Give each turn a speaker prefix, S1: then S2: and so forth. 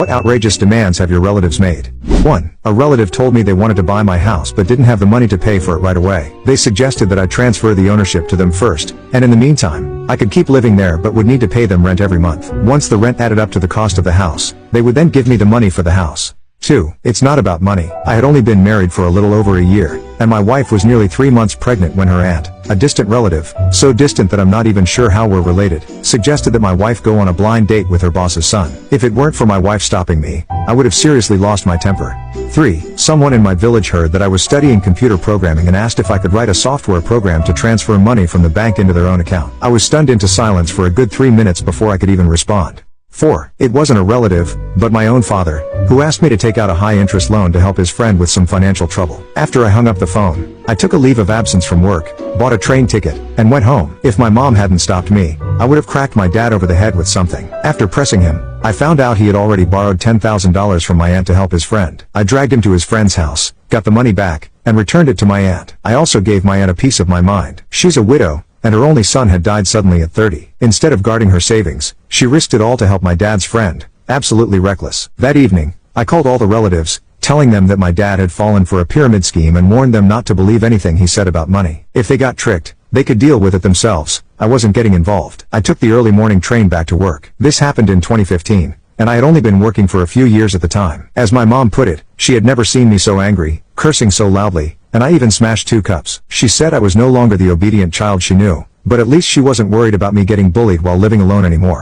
S1: What outrageous demands have your relatives made? 1. A relative told me they wanted to buy my house but didn't have the money to pay for it right away. They suggested that I transfer the ownership to them first, and in the meantime, I could keep living there but would need to pay them rent every month. Once the rent added up to the cost of the house, they would then give me the money for the house. 2. It's not about money. I had only been married for a little over a year, and my wife was nearly 3 months pregnant when her aunt, a distant relative, so distant that I'm not even sure how we're related, suggested that my wife go on a blind date with her boss's son. If it weren't for my wife stopping me, I would have seriously lost my temper. 3. Someone in my village heard that I was studying computer programming and asked if I could write a software program to transfer money from the bank into their own account. I was stunned into silence for a good 3 minutes before I could even respond. 4. It wasn't a relative, but my own father, who asked me to take out a high-interest loan to help his friend with some financial trouble. After I hung up the phone, I took a leave of absence from work, bought a train ticket, and went home. If my mom hadn't stopped me, I would have cracked my dad over the head with something. After pressing him, I found out he had already borrowed $10,000 from my aunt to help his friend. I dragged him to his friend's house, got the money back, and returned it to my aunt. I also gave my aunt a piece of my mind. She's a widow, and her only son had died suddenly at 30. Instead of guarding her savings, she risked it all to help my dad's friend. Absolutely reckless. That evening, I called all the relatives, telling them that my dad had fallen for a pyramid scheme and warned them not to believe anything he said about money. If they got tricked, they could deal with it themselves. I wasn't getting involved. I took the early morning train back to work. This happened in 2015, and I had only been working for a few years at the time. As my mom put it, she had never seen me so angry, cursing so loudly, and I even smashed 2 cups. She said I was no longer the obedient child she knew, but at least she wasn't worried about me getting bullied while living alone anymore.